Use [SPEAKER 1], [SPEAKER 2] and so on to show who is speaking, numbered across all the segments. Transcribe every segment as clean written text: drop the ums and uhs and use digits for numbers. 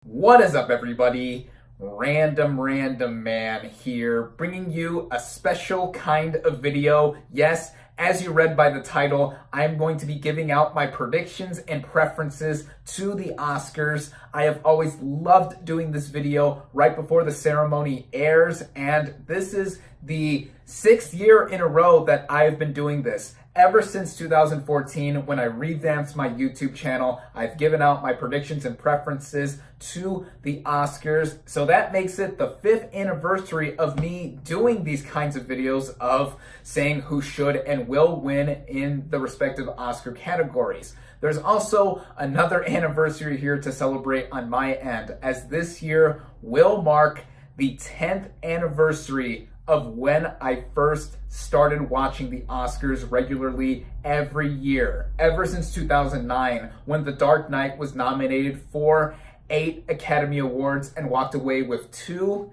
[SPEAKER 1] What is up, everybody? Random Random Man here, bringing you a special kind of video. Yes, as you read by the title, I'm going to be giving out my predictions and preferences to the Oscars. I have always loved doing this video right before the ceremony airs, and this is the 6th year in a row that I have been doing this. Ever since 2014, when I revamped my YouTube channel, I've given out my predictions and preferences to the Oscars. So that makes it the 5th anniversary of me doing these kinds of videos of saying who should and will win in the respective Oscar categories. There's also another anniversary here to celebrate on my end, as this year will mark the 10th anniversary of when I first started watching the Oscars regularly every year, ever since 2009, when The Dark Knight was nominated for 8 Academy Awards and walked away with 2.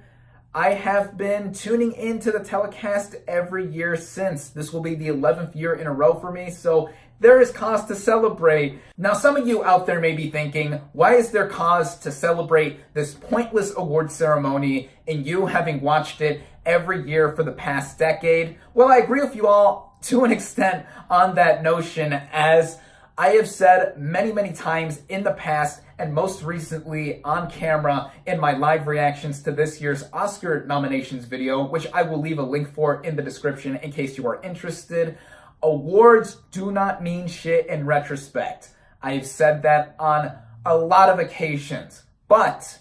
[SPEAKER 1] I have been tuning into the telecast every year since. This will be the 11th year in a row for me, so there is cause to celebrate. Now, some of you out there may be thinking, why is there cause to celebrate this pointless award ceremony and you having watched it every year for the past decade? Well, I agree with you all to an extent on that notion, as I have said many times in the past, and most recently on camera in my live reactions to this year's Oscar nominations video, which I will leave a link for in the description in case you are interested. Awards do not mean shit in retrospect. I've said that on a lot of occasions. But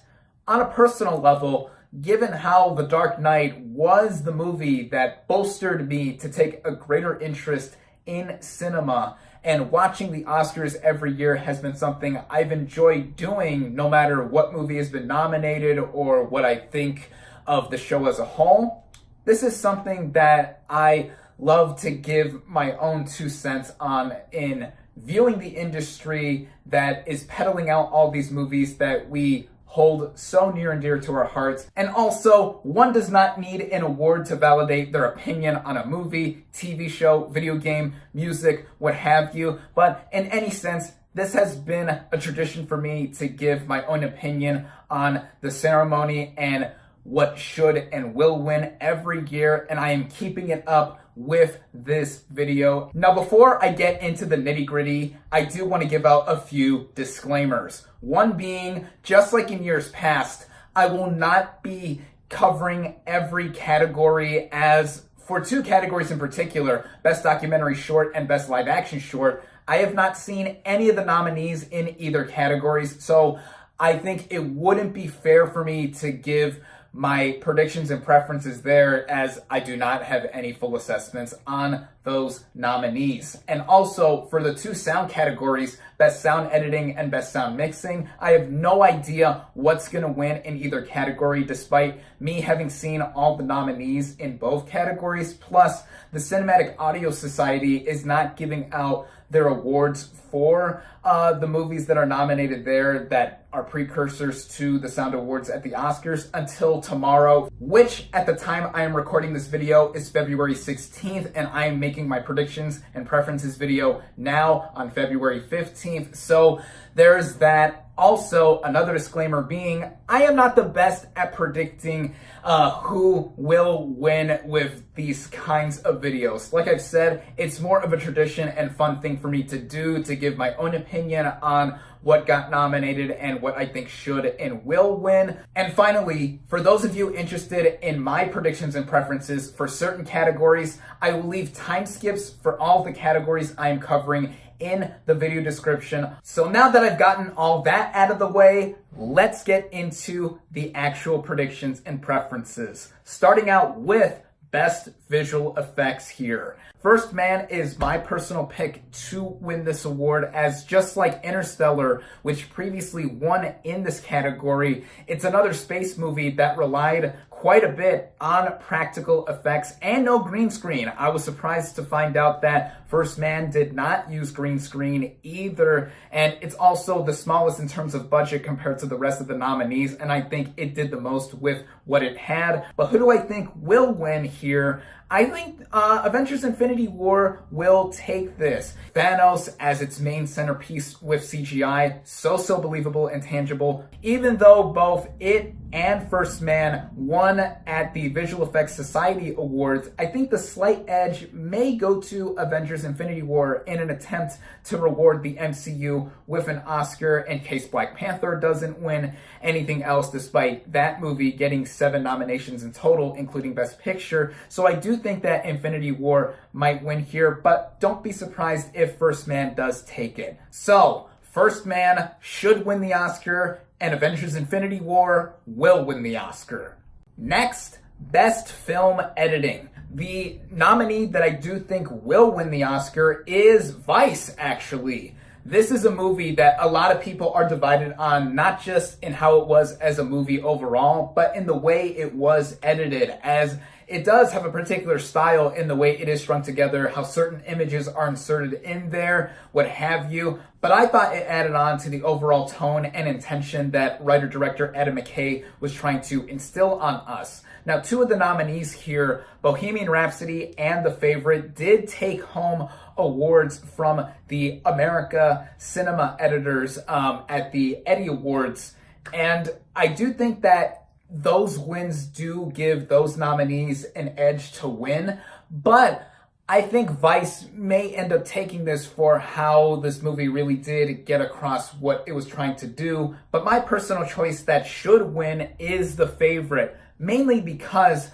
[SPEAKER 1] on a personal level, given how The Dark Knight was the movie that bolstered me to take a greater interest in cinema, and watching the Oscars every year has been something I've enjoyed doing no matter what movie has been nominated or what I think of the show as a whole, this is something that I love to give my own 2 cents on in viewing the industry that is peddling out all these movies that we hold so near and dear to our hearts. And also, one does not need an award to validate their opinion on a movie, TV show, video game, music, what have you. But in any sense, this has been a tradition for me to give my own opinion on the ceremony and what should and will win every year, and I am keeping it up with this video. Now, before I get into the nitty-gritty, I do want to give out a few disclaimers. One being, just like in years past, I will not be covering every category, as for 2 categories in particular, Best Documentary Short and Best Live Action Short, I have not seen any of the nominees in either categories, so I think it wouldn't be fair for me to give my predictions and preferences there, as I do not have any full assessments on those nominees. And also, for the 2 sound categories, Best Sound Editing and Best Sound Mixing, I have no idea what's going to win in either category, despite me having seen all the nominees in both categories. Plus, the Cinematic Audio Society is not giving out their awards for the movies that are nominated there that are precursors to the Sound Awards at the Oscars until tomorrow, which at the time I am recording this video is February 16th, and I am making my predictions and preferences video now on February 15th. So there's that. Also, another disclaimer being, I am not the best at predicting who will win with these kinds of videos. Like I've said, it's more of a tradition and fun thing for me to do, to give my own opinion on what got nominated and what I think should and will win. And finally, for those of you interested in my predictions and preferences for certain categories, I will leave time skips for all the categories I am covering in the video description. So now that I've gotten all that out of the way, let's get into the actual predictions and preferences. Starting out with Best Visual Effects here. First Man is my personal pick to win this award, as just like Interstellar, which previously won in this category, it's another space movie that relied quite a bit on practical effects and no green screen. I was surprised to find out that First Man did not use green screen either, and it's also the smallest in terms of budget compared to the rest of the nominees, and I think it did the most with what it had. But who do I think will win here? I think Avengers Infinity War will take this. Thanos as its main centerpiece with CGI, so believable and tangible. Even though both it and First Man won at the Visual Effects Society Awards, I think the slight edge may go to Avengers Infinity War in an attempt to reward the MCU with an Oscar in case Black Panther doesn't win anything else, despite that movie getting 7 nominations in total, including Best Picture. So I do think that Infinity War might win here, but don't be surprised if First Man does take it. So, First Man should win the Oscar, and Avengers Infinity War will win the Oscar. Next, Best Film Editing. The nominee that I do think will win the Oscar is Vice, actually. This is a movie that a lot of people are divided on, not just in how it was as a movie overall, but in the way it was edited, as it does have a particular style in the way it is strung together, how certain images are inserted in there, what have you. But I thought it added on to the overall tone and intention that writer-director Adam McKay was trying to instill on us. Now, 2 of the nominees here, Bohemian Rhapsody and The Favorite, did take home awards from the America Cinema Editors at the Eddie Awards. And I do think that those wins do give those nominees an edge to win. But I think Vice may end up taking this for how this movie really did get across what it was trying to do. But my personal choice that should win is The Favorite, mainly because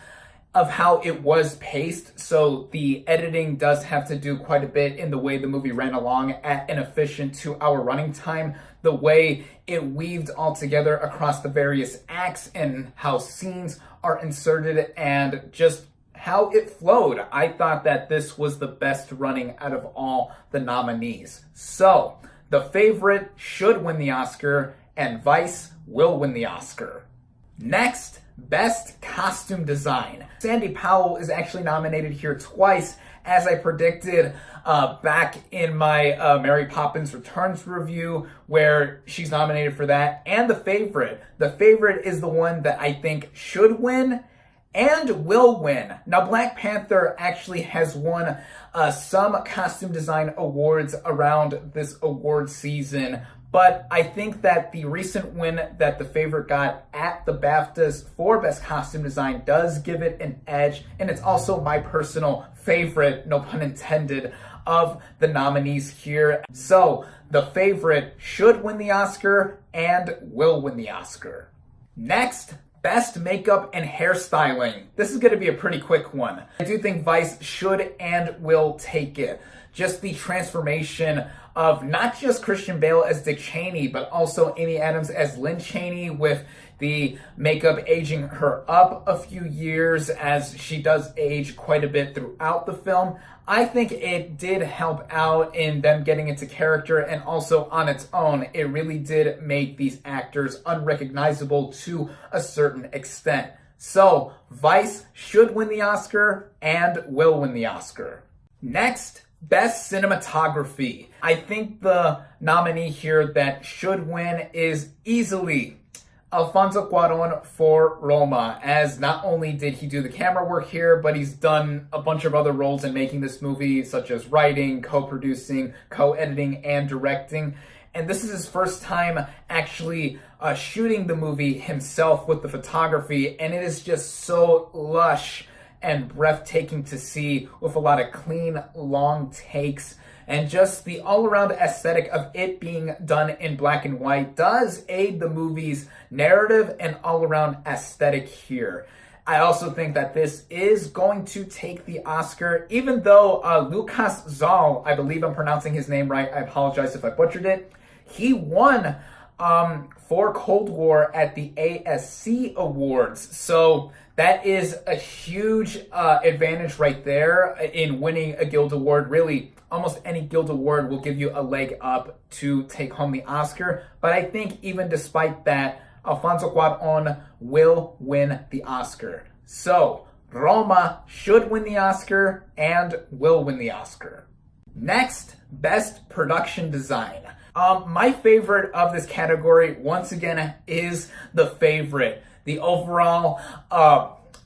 [SPEAKER 1] of how it was paced. So the editing does have to do quite a bit in the way the movie ran along at an efficient 2-hour running time, the way it weaved all together across the various acts and how scenes are inserted, and just how it flowed. I thought that this was the best running out of all the nominees. So, The Favorite should win the Oscar, and Vice will win the Oscar. Next, Best Costume Design. Sandy Powell is actually nominated here twice, as I predicted back in my Mary Poppins Returns review, where she's nominated for that, and The Favorite. The Favorite is the one that I think should win and will win. Now, Black Panther actually has won some costume design awards around this award season, but I think that the recent win that The Favorite got at the BAFTAs for Best Costume Design does give it an edge, and it's also my personal favorite, no pun intended, of the nominees here. So, The Favorite should win the Oscar and will win the Oscar. Next, Best Makeup and Hairstyling. This is going to be a pretty quick one. I do think Vice should and will take it. Just the transformation of not just Christian Bale as Dick Cheney, but also Amy Adams as Lynn Cheney, with the makeup aging her up a few years, as she does age quite a bit throughout the film. I think it did help out in them getting into character, and also on its own, it really did make these actors unrecognizable to a certain extent. So, Vice should win the Oscar and will win the Oscar. Next, Best Cinematography. I think the nominee here that should win is easily Alfonso Cuarón for Roma, as not only did he do the camera work here, but he's done a bunch of other roles in making this movie, such as writing, co-producing, co-editing, and directing. And this is his first time actually shooting the movie himself with the photography, and it is just so lush and breathtaking to see, with a lot of clean, long takes. And just the all-around aesthetic of it being done in black and white does aid the movie's narrative and all-around aesthetic here. I also think that this is going to take the Oscar, even though Lucas Zal, I believe I'm pronouncing his name right, I apologize if I butchered it, he won for Cold War at the ASC Awards. So that is a huge advantage right there in winning a Guild Award. Really, almost any Guild Award will give you a leg up to take home the Oscar. But I think even despite that, Alfonso Cuarón will win the Oscar. So, Roma should win the Oscar and will win the Oscar. Next, Best Production Design. My favorite of this category, once again, is The Favorite. The overall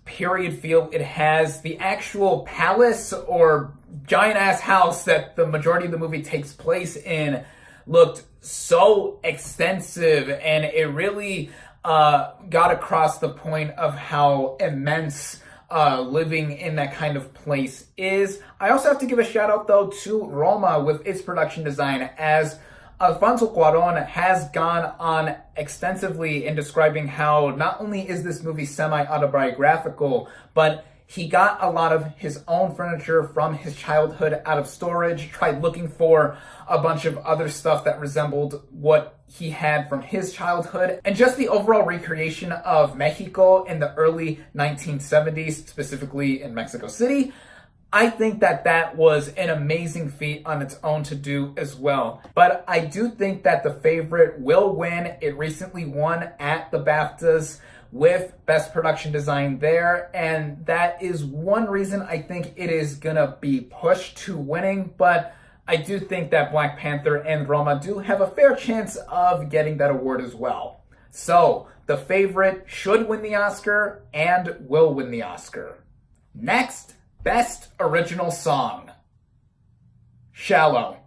[SPEAKER 1] period feel it has. The actual palace or giant ass house that the majority of the movie takes place in looked so extensive, and it really got across the point of how immense living in that kind of place is. I also have to give a shout out though to Roma with its production design, as Alfonso Cuarón has gone on extensively in describing how not only is this movie semi-autobiographical, but he got a lot of his own furniture from his childhood out of storage, tried looking for a bunch of other stuff that resembled what he had from his childhood, and just the overall recreation of Mexico in the early 1970s, specifically in Mexico City. I think that that was an amazing feat on its own to do as well. But I do think that the favorite will win. It recently won at the BAFTAs with Best Production Design there, and that is one reason I think it is gonna be pushed to winning, but I do think that Black Panther and Roma do have a fair chance of getting that award as well. So, the favorite should win the Oscar and will win the Oscar. Next, Best Original Song. Shallow.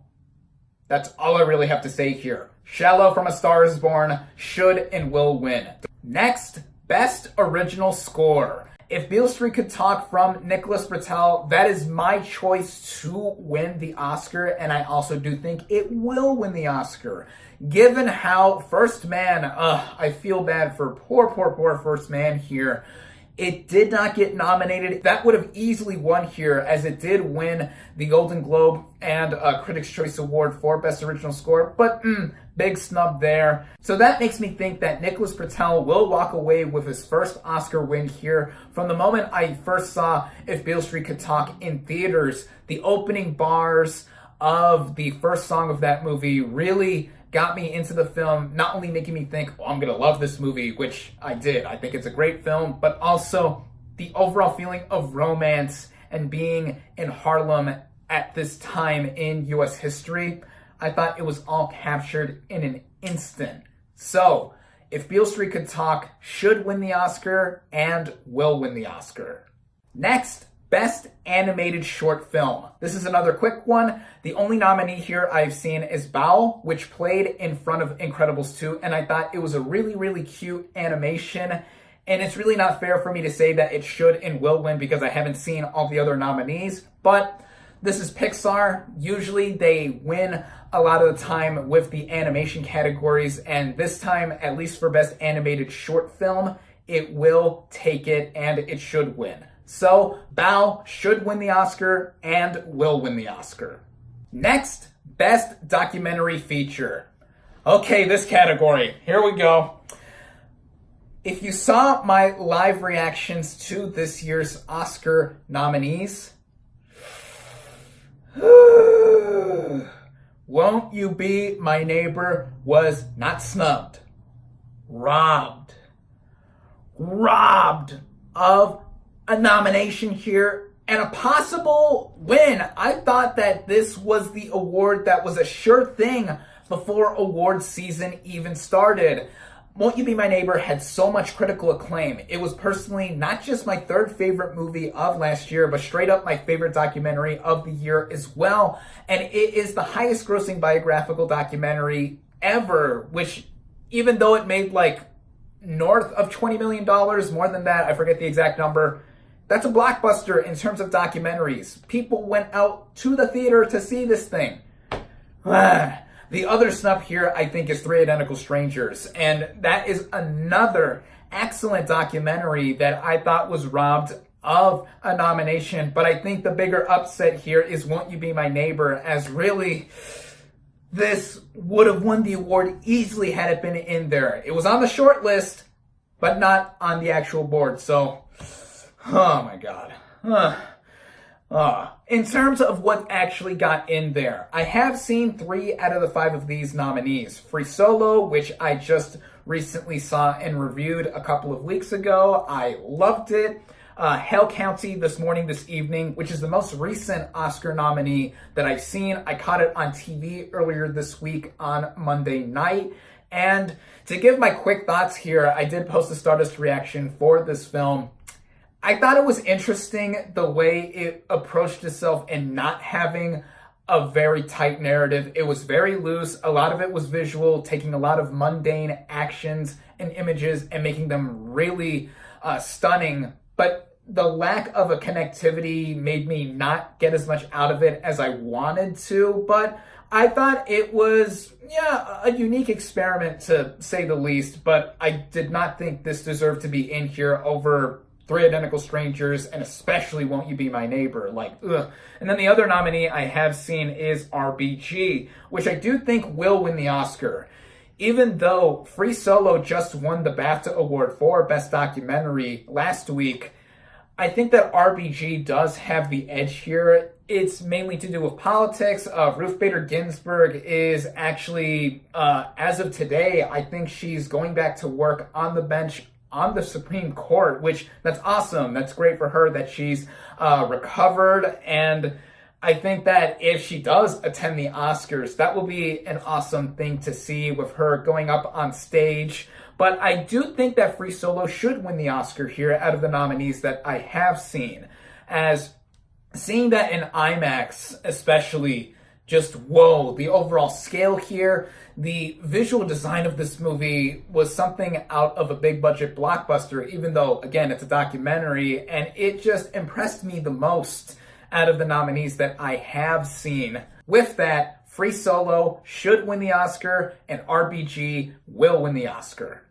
[SPEAKER 1] That's all I really have to say here. Shallow from A Star Is Born should and will win. Next, Best Original Score. If Beale Street Could Talk from Nicholas Britell, that is my choice to win the Oscar, and I also do think it will win the Oscar. Given how First Man, I feel bad for poor First Man here. It did not get nominated. That would have easily won here, as it did win the Golden Globe and Critics' Choice Award for Best Original Score, but big snub there. So that makes me think that Nicholas Britell will walk away with his first Oscar win here. From the moment I first saw If Beale Street Could Talk in theaters, the opening bars of the first song of that movie really got me into the film, not only making me think, oh, I'm gonna love this movie, which I did. I think it's a great film, but also the overall feeling of romance and being in Harlem at this time in US history. I thought it was all captured in an instant. So, If Beale Street Could Talk should win the Oscar and will win the Oscar. Next, Best Animated Short Film. This is another quick one. The only nominee here I've seen is Bao, which played in front of Incredibles 2, and I thought it was a really cute animation. And it's really not fair for me to say that it should and will win because I haven't seen all the other nominees, but this is Pixar. Usually they win a lot of the time with the animation categories, and this time, at least for Best Animated Short Film, it will take it and it should win. So, Bao should win the Oscar and will win the Oscar. Next, Best Documentary Feature. Okay, this category. Here we go. If you saw my live reactions to this year's Oscar nominees, Won't You Be My Neighbor was not snubbed. Robbed of a nomination here and a possible win. I thought that this was the award that was a sure thing before award season even started. Won't You Be My Neighbor had so much critical acclaim. It was personally not just my third favorite movie of last year, but straight up my favorite documentary of the year as well. And it is the highest grossing biographical documentary ever, which even though it made like north of $20 million, more than that, I forget the exact number, that's a blockbuster in terms of documentaries. People went out to the theater to see this thing. The other snub here, I think, is Three Identical Strangers. And that is another excellent documentary that I thought was robbed of a nomination. But I think the bigger upset here is Won't You Be My Neighbor, as really this would have won the award easily had it been in there. It was on the short list, but not on the actual board. So, oh my God. In terms of what actually got in there, I have seen 3 out of the 5 of these nominees. Free Solo, which I just recently saw and reviewed a couple of weeks ago. I loved it. Hell County, This Morning, This Evening, which is the most recent Oscar nominee that I've seen. I caught it on TV earlier this week on Monday night. And to give my quick thoughts here, I did post a Stardust reaction for this film. I thought it was interesting the way it approached itself and not having a very tight narrative. It was very loose. A lot of it was visual, taking a lot of mundane actions and images and making them really stunning. But the lack of a connectivity made me not get as much out of it as I wanted to. But I thought it was, a unique experiment to say the least. But I did not think this deserved to be in here over Three Identical Strangers, and especially Won't You Be My Neighbor. Ugh. And then the other nominee I have seen is RBG, which I do think will win the Oscar. Even though Free Solo just won the BAFTA Award for Best Documentary last week, I think that RBG does have the edge here. It's mainly to do with politics. Ruth Bader Ginsburg is actually, as of today, I think she's going back to work on the bench on the Supreme Court, which that's awesome. That's great for her that she's recovered. And I think that if she does attend the Oscars, that will be an awesome thing to see with her going up on stage. But I do think that Free Solo should win the Oscar here out of the nominees that I have seen. As seeing that in IMAX, especially, just whoa, the overall scale here, the visual design of this movie was something out of a big budget blockbuster, even though, again, it's a documentary, and it just impressed me the most out of the nominees that I have seen. With that, Free Solo should win the Oscar, and RBG will win the Oscar.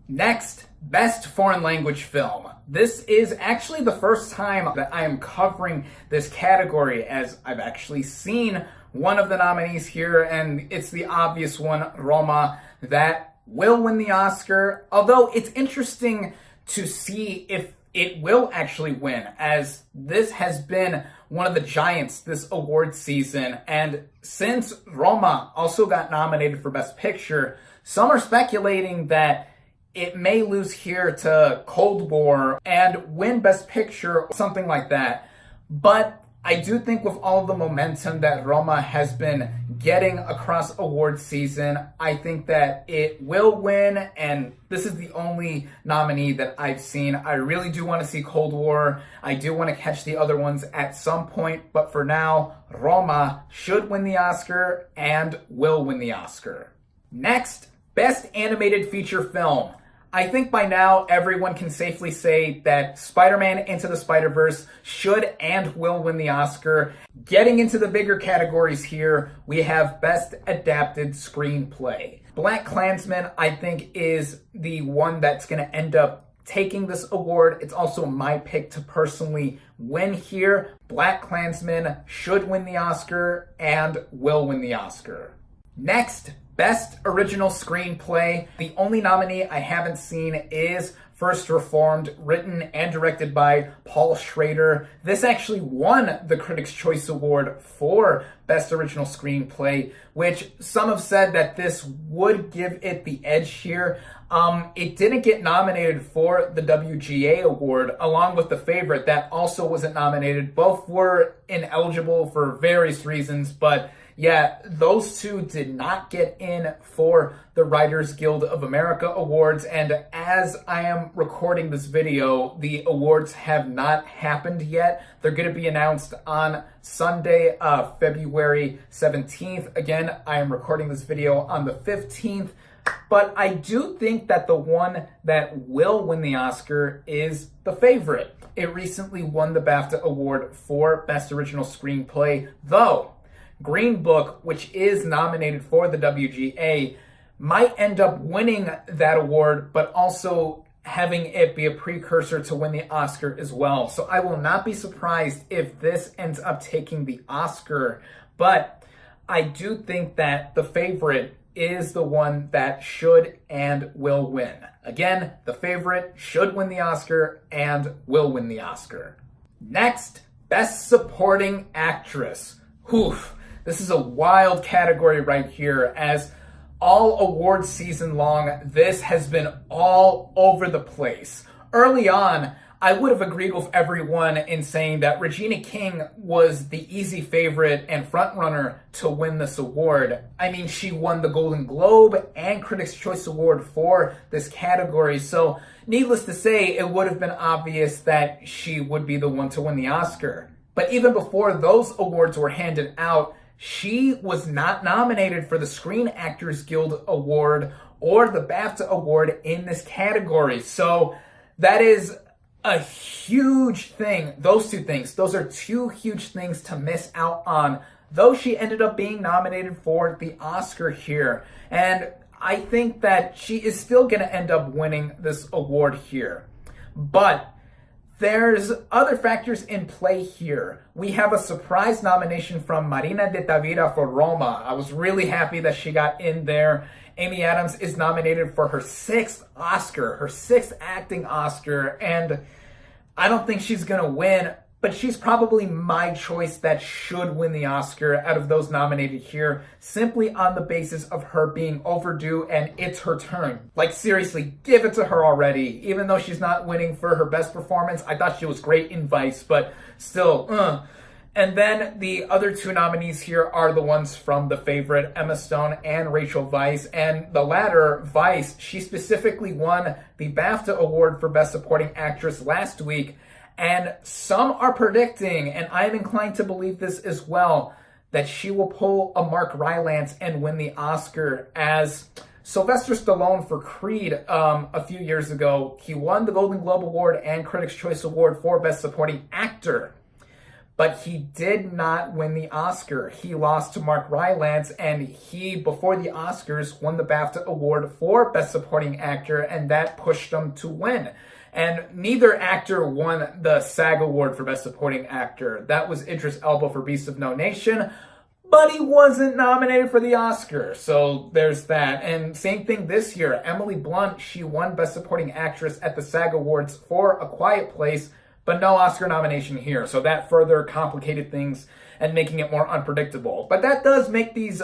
[SPEAKER 1] Next, Best Foreign Language Film. This is actually the first time that I am covering this category, as I've actually seen one of the nominees here, and it's the obvious one, Roma, that will win the Oscar. Although it's interesting to see if it will actually win, as this has been one of the giants this award season. And since Roma also got nominated for Best Picture, some are speculating that it may lose here to Cold War and win Best Picture or something like that. But I do think with all the momentum that Roma has been getting across award season, I think that it will win, and this is the only nominee that I've seen. I really do want to see Cold War. I do want to catch the other ones at some point, but for now, Roma should win the Oscar and will win the Oscar. Next, Best Animated Feature Film. I think by now everyone can safely say that Spider-Man Into the Spider-Verse should and will win the Oscar. Getting into the bigger categories here, we have Best Adapted Screenplay. BlacKkKlansman, I think, is the one that's going to end up taking this award. It's also my pick to personally win here. BlacKkKlansman should win the Oscar and will win the Oscar. Next, Best Original Screenplay. The only nominee I haven't seen is First Reformed, written and directed by Paul Schrader. This actually won the Critics' Choice Award for Best Original Screenplay, which some have said that this would give it the edge here. It didn't get nominated for the WGA award, along with The Favorite that also wasn't nominated. Both were ineligible for various reasons, but yeah, those two did not get in for the Writers Guild of America Awards, and as I am recording this video, the awards have not happened yet. They're going to be announced on Sunday, February 17th. Again, I am recording this video on the 15th, but I do think that the one that will win the Oscar is The Favorite. It recently won the BAFTA Award for Best Original Screenplay, though Green Book, which is nominated for the WGA, might end up winning that award, but also having it be a precursor to win the Oscar as well. So I will not be surprised if this ends up taking the Oscar, but I do think that The Favorite is the one that should and will win. Again, The Favorite should win the Oscar and will win the Oscar. Next, Best Supporting Actress. Oof. This is a wild category right here, as all award season long, this has been all over the place. Early on, I would have agreed with everyone in saying that Regina King was the easy favorite and frontrunner to win this award. I mean, she won the Golden Globe and Critics' Choice Award for this category, so needless to say, it would have been obvious that she would be the one to win the Oscar. But even before those awards were handed out, she was not nominated for the Screen Actors Guild Award or the BAFTA Award in this category. So that is a huge thing. Those two things, those are two huge things to miss out on, though she ended up being nominated for the Oscar here. And I think that she is still going to end up winning this award here. But there's other factors in play here. We have a surprise nomination from Marina de Tavira for Roma. I was really happy that she got in there. Amy Adams is nominated for her 6th Oscar, her 6th acting Oscar, and I don't think she's going to win, but she's probably my choice that should win the Oscar out of those nominated here, simply on the basis of her being overdue and it's her turn. Like, seriously, give it to her already. Even though she's not winning for her best performance, I thought she was great in Vice, but still, And then the other two nominees here are the ones from The Favorite, Emma Stone and Rachel Weisz. And the latter, Weisz, she specifically won the BAFTA Award for Best Supporting Actress last week. And some are predicting, and I am inclined to believe this as well, that she will pull a Mark Rylance and win the Oscar, as Sylvester Stallone for Creed a few years ago. He won the Golden Globe Award and Critics' Choice Award for Best Supporting Actor, but he did not win the Oscar. He lost to Mark Rylance, and he, before the Oscars, won the BAFTA Award for Best Supporting Actor, and that pushed him to win. And neither actor won the SAG Award for Best Supporting Actor. That was Idris Elba for Beast of No Nation, but he wasn't nominated for the Oscar, so there's that. And same thing this year. Emily Blunt, she won Best Supporting Actress at the SAG Awards for A Quiet Place, but no Oscar nomination here. So that further complicated things and making it more unpredictable. But that does make these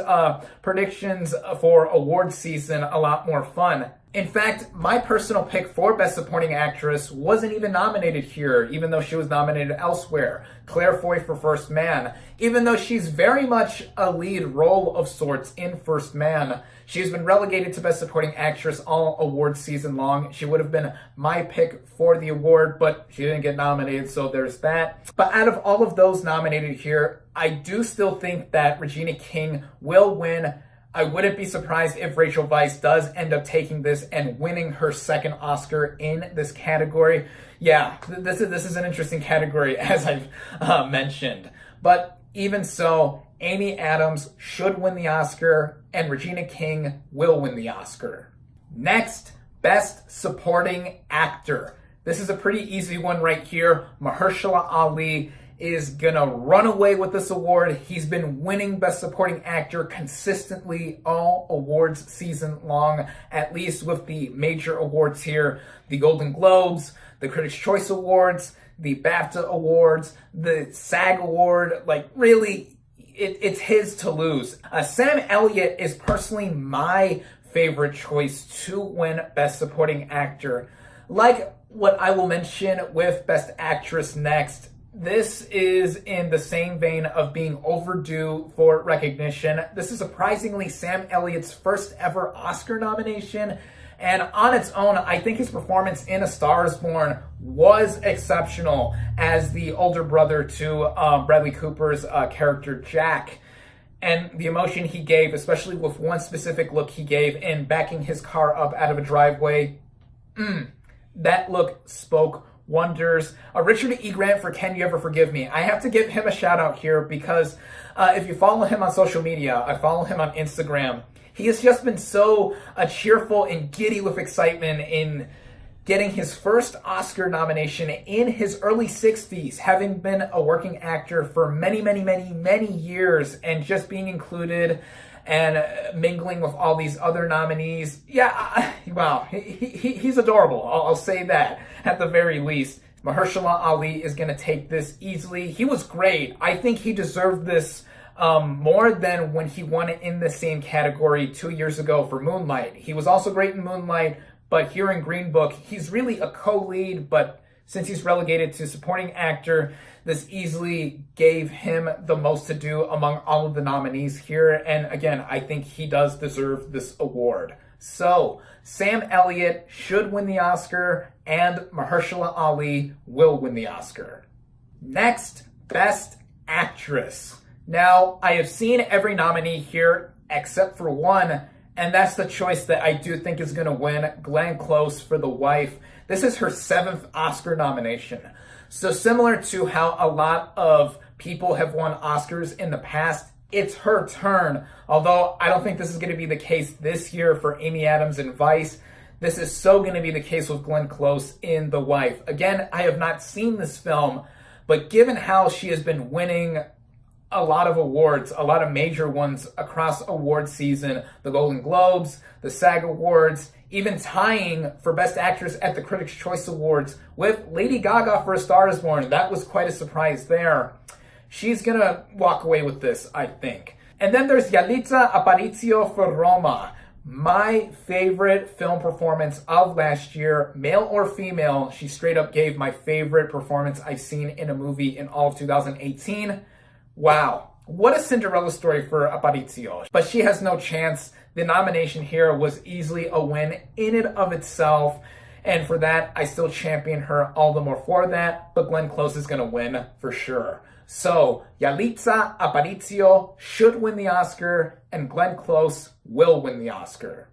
[SPEAKER 1] predictions for award season a lot more fun. In fact, my personal pick for Best Supporting Actress wasn't even nominated here, even though she was nominated elsewhere. Claire Foy for First Man. Even though she's very much a lead role of sorts in First Man, she's been relegated to Best Supporting Actress all award season long. She would have been my pick for the award, but she didn't get nominated, so there's that. But out of all of those nominated here, I do still think that Regina King will win. I wouldn't be surprised if Rachel Weisz does end up taking this and winning her 2nd Oscar in this category. Yeah, this is an interesting category, as I've mentioned. But even so, Amy Adams should win the Oscar, and Regina King will win the Oscar. Next, Best Supporting Actor. This is a pretty easy one right here. Mahershala Ali is gonna run away with this award. He's been winning Best Supporting Actor consistently all awards season long, at least with the major awards here. The Golden Globes, the Critics' Choice Awards, the BAFTA Awards, the SAG Award. Like, really, it's his to lose. Sam Elliott is personally my favorite choice to win Best Supporting Actor. Like what I will mention with Best Actress next, this is in the same vein of being overdue for recognition. This is surprisingly Sam Elliott's first ever Oscar nomination, and on its own, I think his performance in A Star is Born was exceptional as the older brother to Bradley Cooper's character Jack. And the emotion he gave, especially with one specific look he gave in backing his car up out of a driveway, that look spoke wonders. Richard E. Grant for Can You Ever Forgive Me? I have to give him a shout out here because if you follow him on social media, I follow him on Instagram, he has just been so cheerful and giddy with excitement in getting his first Oscar nomination in his early 60s, having been a working actor for many, many, many, many years, and just being included and mingling with all these other nominees. Yeah, wow, he's adorable. I'll say that at the very least. Mahershala Ali is going to take this easily. He was great. I think he deserved this more than when he won it in the same category 2 years ago for Moonlight. He was also great in Moonlight, but here in Green Book, he's really a co-lead, but since he's relegated to supporting actor, this easily gave him the most to do among all of the nominees here. And again, I think he does deserve this award. So, Sam Elliott should win the Oscar, and Mahershala Ali will win the Oscar. Next, Best Actress. Now, I have seen every nominee here except for one, and that's the choice that I do think is going to win, Glenn Close for The Wife. This is her 7th Oscar nomination. So similar to how a lot of people have won Oscars in the past, it's her turn. Although I don't think this is going to be the case this year for Amy Adams in Vice. This is so going to be the case with Glenn Close in The Wife. Again, I have not seen this film, but given how she has been winning a lot of awards, a lot of major ones across award season, the Golden Globes, the SAG Awards, even tying for Best Actress at the Critics' Choice Awards with Lady Gaga for A Star Is Born. That was quite a surprise there. She's gonna walk away with this, I think. And then there's Yalitza Aparicio for Roma. My favorite film performance of last year, male or female. She straight up gave my favorite performance I've seen in a movie in all of 2018. Wow, what a Cinderella story for Aparicio. But she has no chance. The nomination here was easily a win in and of itself. And for that, I still champion her all the more for that. But Glenn Close is going to win for sure. So, Yalitza Aparicio should win the Oscar, and Glenn Close will win the Oscar.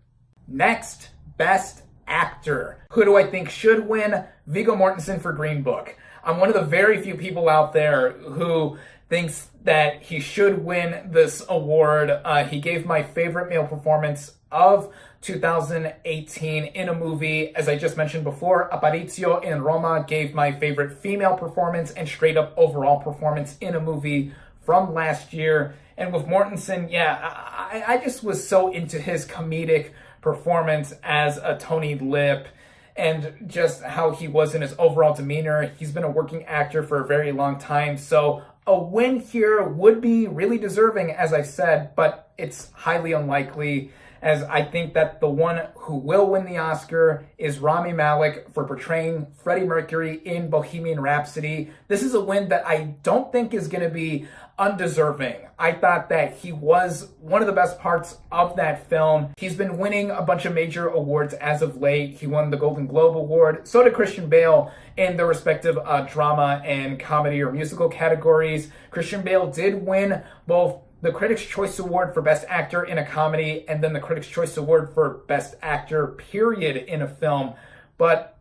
[SPEAKER 1] Next, Best Actor. Who do I think should win? Viggo Mortensen for Green Book. I'm one of the very few people out there who thinks that he should win this award. He gave my favorite male performance of 2018 in a movie. As I just mentioned before, Aparicio in Roma gave my favorite female performance and straight up overall performance in a movie from last year. And with Mortensen, I just was so into his comedic performance as a Tony Lip and just how he was in his overall demeanor. He's been a working actor for a very long time, so a win here would be really deserving, as I said, but it's highly unlikely, as I think that the one who will win the Oscar is Rami Malek for portraying Freddie Mercury in Bohemian Rhapsody. This is a win that I don't think is going to be undeserving. I thought that he was one of the best parts of that film. He's been winning a bunch of major awards as of late. He won the Golden Globe Award. So did Christian Bale in their respective drama and comedy or musical categories. Christian Bale did win both the Critics' Choice Award for Best Actor in a Comedy and then the Critics' Choice Award for Best Actor, period, in a film. But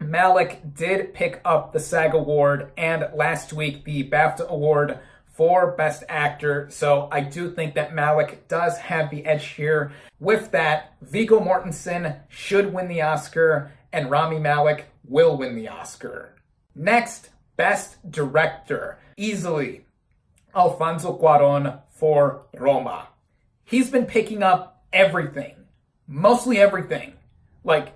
[SPEAKER 1] Malek did pick up the SAG Award and last week the BAFTA Award for Best Actor. So I do think that Malek does have the edge here. With that, Viggo Mortensen should win the Oscar and Rami Malek will win the Oscar. Next, Best Director. Easily, Alfonso Cuarón for Roma. He's been picking up everything. Mostly everything. Like,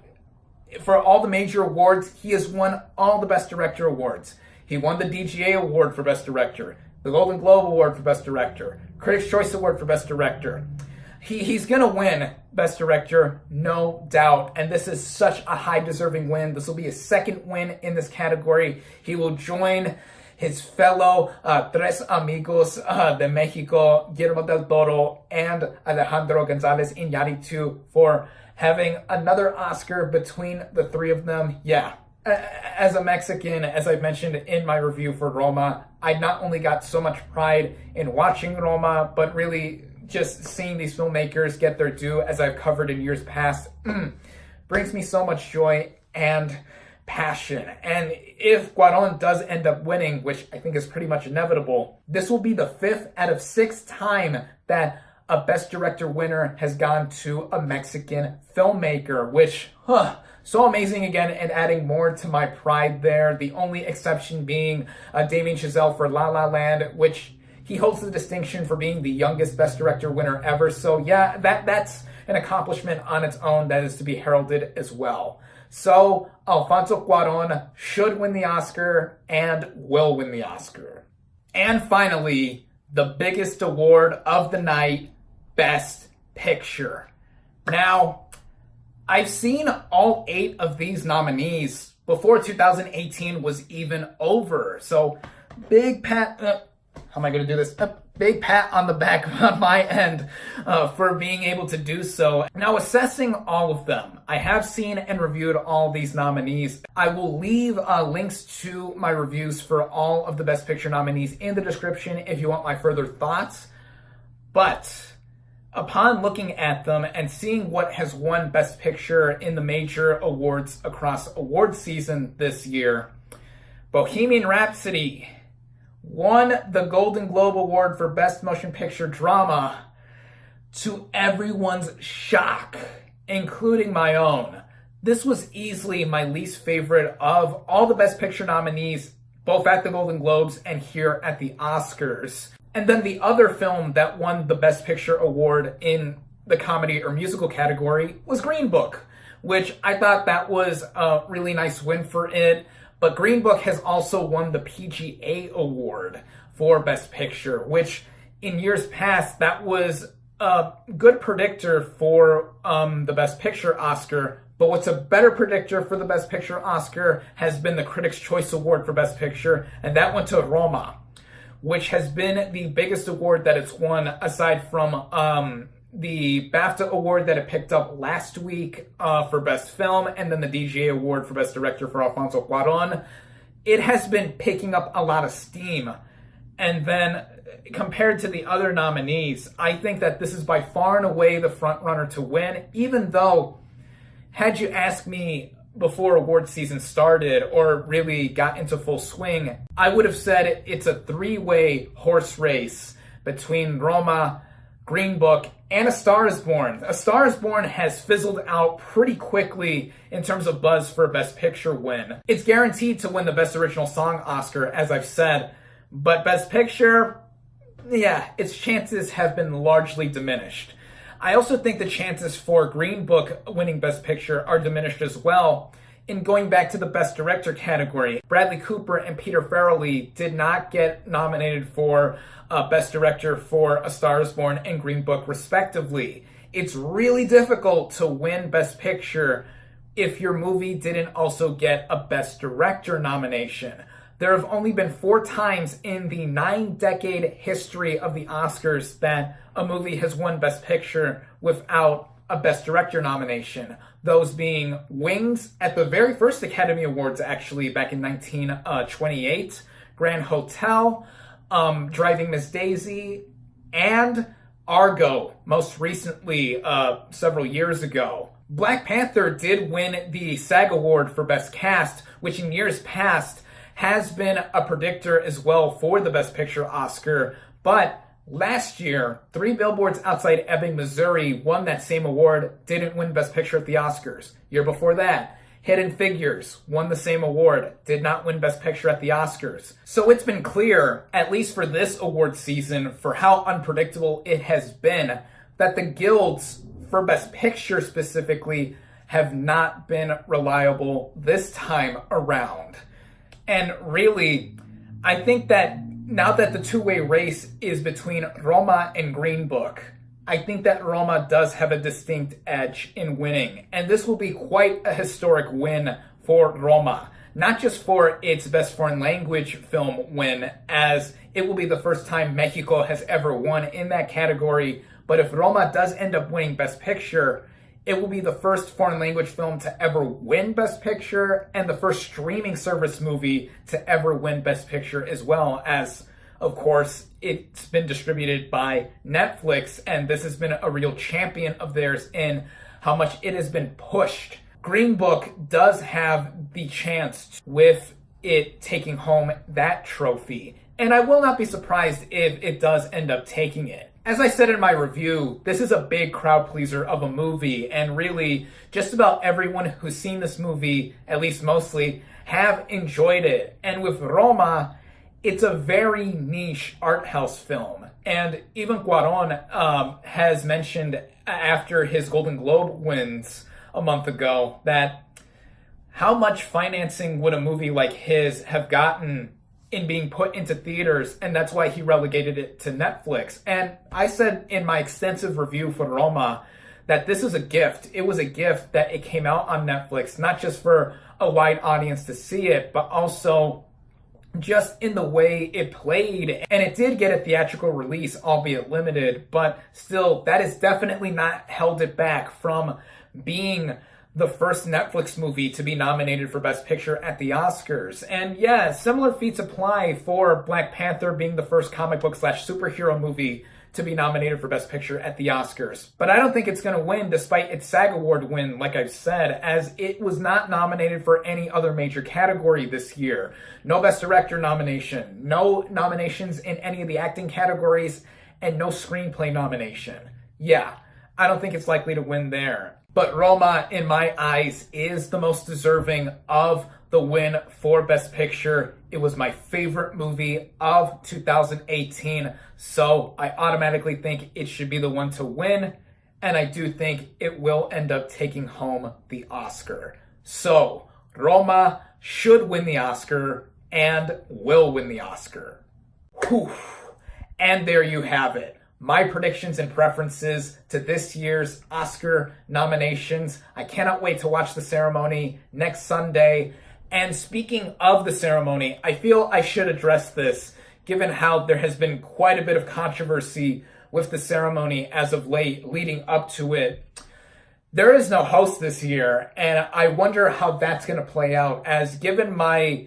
[SPEAKER 1] for all the major awards, he has won all the Best Director awards. He won the DGA Award for Best Director, the Golden Globe Award for Best Director, Critics' Choice Award for Best Director. He's going to win Best Director, no doubt. And this is such a high-deserving win. This will be his second win in this category. He will join his fellow Tres Amigos de Mexico, Guillermo del Toro, and Alejandro González Iñárritu for having another Oscar between the three of them. Yeah. As a Mexican, as I've mentioned in my review for Roma, I not only got so much pride in watching Roma, but really just seeing these filmmakers get their due, as I've covered in years past, brings me so much joy and passion. And if Cuarón does end up winning, which I think is pretty much inevitable, this will be the 5th out of 6th time that a Best Director winner has gone to a Mexican filmmaker, which, so amazing again, and adding more to my pride there. The only exception being Damien Chazelle for La La Land, which he holds the distinction for being the youngest Best Director winner ever. So yeah, that's an accomplishment on its own that is to be heralded as well. So Alfonso Cuarón should win the Oscar and will win the Oscar. And finally, the biggest award of the night, Best Picture. Now, I've seen all 8 of these nominees before 2018 was even over. So big pat, how am I going to do this? Big pat on the back on my end for being able to do so. Now, assessing all of them, I have seen and reviewed all these nominees. I will leave links to my reviews for all of the Best Picture nominees in the description if you want my further thoughts. But upon looking at them and seeing what has won Best Picture in the major awards across award season this year, Bohemian Rhapsody won the Golden Globe Award for Best Motion Picture Drama, to everyone's shock, including my own. This was easily my least favorite of all the Best Picture nominees, both at the Golden Globes and here at the Oscars. And then the other film that won the Best Picture award in the comedy or musical category was Green Book, which I thought that was a really nice win for it. But Green Book has also won the PGA Award for Best Picture, which in years past, that was a good predictor for the Best Picture Oscar. But what's a better predictor for the Best Picture Oscar has been the Critics' Choice Award for Best Picture, and that went to Roma, which has been the biggest award that it's won aside from the BAFTA award that it picked up last week for Best Film, and then the DGA award for Best Director for Alfonso Cuarón. It has been picking up a lot of steam. And then compared to the other nominees, I think that this is by far and away the front runner to win, even though, had you asked me before award season started or really got into full swing, I would have said it's a three-way horse race between Roma, Green Book, and A Star is Born. A Star is Born has fizzled out pretty quickly in terms of buzz for a Best Picture win. It's guaranteed to win the Best Original Song Oscar, as I've said, but Best Picture, yeah, its chances have been largely diminished. I also think the chances for Green Book winning Best Picture are diminished as well. In going back to the Best Director category, Bradley Cooper and Peter Farrelly did not get nominated for Best Director for A Star is Born and Green Book, respectively. It's really difficult to win Best Picture if your movie didn't also get a Best Director nomination. There have only been 4 times in the 9-decade history of the Oscars that a movie has won Best Picture without a Best Director nomination. Those being Wings at the very first Academy Awards, actually, back in 1928, Grand Hotel, Driving Miss Daisy, and Argo, most recently, several years ago. Black Panther did win the SAG Award for Best Cast, which in years past has been a predictor as well for the Best Picture Oscar, but last year, 3 Billboards Outside Ebbing, Missouri won that same award, didn't win Best Picture at the Oscars. Year before that, Hidden Figures won the same award, did not win Best Picture at the Oscars. So it's been clear, at least for this award season, for how unpredictable it has been, that the guilds for Best Picture specifically have not been reliable this time around. And really, I think that now that the two-way race is between Roma and Green Book, I think that Roma does have a distinct edge in winning. And this will be quite a historic win for Roma. Not just for its Best Foreign Language Film win, as it will be the first time Mexico has ever won in that category, but if Roma does end up winning Best Picture, it will be the first foreign language film to ever win Best Picture and the first streaming service movie to ever win Best Picture as well, as, of course, it's been distributed by Netflix, and this has been a real champion of theirs in how much it has been pushed. Green Book does have the chance with it taking home that trophy, and I will not be surprised if it does end up taking it. As I said in my review, this is a big crowd pleaser of a movie, and really, just about everyone who's seen this movie, at least mostly, have enjoyed it. And with Roma, it's a very niche art house film. And even Cuarón has mentioned after his Golden Globe wins a month ago that how much financing would a movie like his have gotten in being put into theaters, and that's why he relegated it to Netflix. And I said in my extensive review for Roma that this is a gift. It was a gift that it came out on Netflix, not just for a wide audience to see it, but also just in the way it played. And it did get a theatrical release, albeit limited, but still, that has definitely not held it back from being the first Netflix movie to be nominated for Best Picture at the Oscars. And yeah, similar feats apply for Black Panther being the first comic book / superhero movie to be nominated for Best Picture at the Oscars. But I don't think it's going to win, despite its SAG Award win, like I've said, as it was not nominated for any other major category this year. No Best Director nomination, no nominations in any of the acting categories, and no screenplay nomination. Yeah, I don't think it's likely to win there. But Roma, in my eyes, is the most deserving of the win for Best Picture. It was my favorite movie of 2018, so I automatically think it should be the one to win, and I do think it will end up taking home the Oscar. So, Roma should win the Oscar and will win the Oscar. Whew. And there you have it. My predictions and preferences to this year's Oscar nominations. I cannot wait to watch the ceremony next Sunday. And speaking of the ceremony, I feel I should address this, given how there has been quite a bit of controversy with the ceremony as of late, leading up to it. There is no host this year, and I wonder how that's going to play out, as given my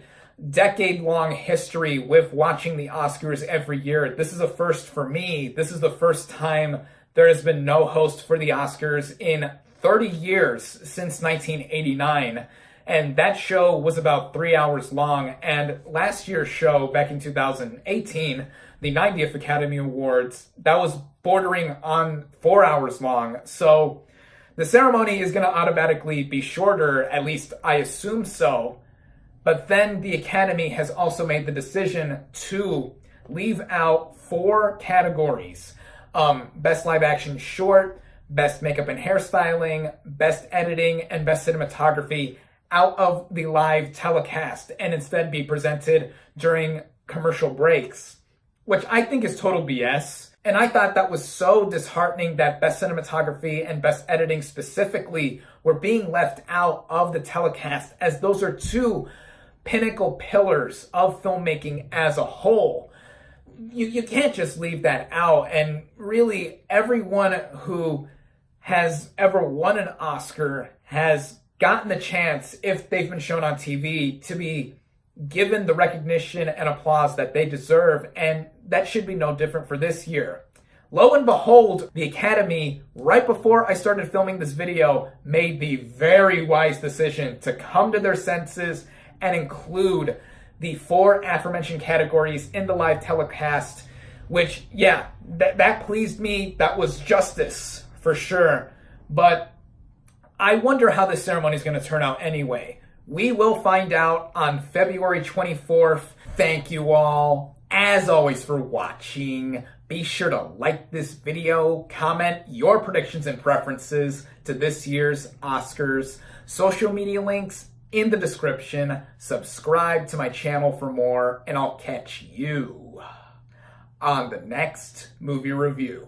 [SPEAKER 1] decade-long history with watching the Oscars every year, this is a first for me. This is the first time there has been no host for the Oscars in 30 years, since 1989. And that show was about 3 hours long. And last year's show, back in 2018, the 90th Academy Awards, that was bordering on 4 hours long. So the ceremony is going to automatically be shorter, at least I assume so. But then the Academy has also made the decision to leave out 4 categories. Best Live Action Short, Best Makeup and Hairstyling, Best Editing, and Best Cinematography out of the live telecast, and instead be presented during commercial breaks, which I think is total BS. And I thought that was so disheartening that Best Cinematography and Best Editing specifically were being left out of the telecast, as those are 2 pinnacle pillars of filmmaking as a whole. You can't just leave that out. And really, everyone who has ever won an Oscar has gotten the chance, if they've been shown on TV, to be given the recognition and applause that they deserve, and that should be no different for this year. Lo and behold, the Academy, right before I started filming this video, made the very wise decision to come to their senses and include the 4 aforementioned categories in the live telecast, which, yeah, that pleased me. That was justice, for sure. But I wonder how this ceremony is going to turn out anyway. We will find out on February 24th. Thank you all, as always, for watching. Be sure to like this video, comment your predictions and preferences to this year's Oscars. Social media links in the description. Subscribe to my channel for more, and I'll catch you on the next movie review.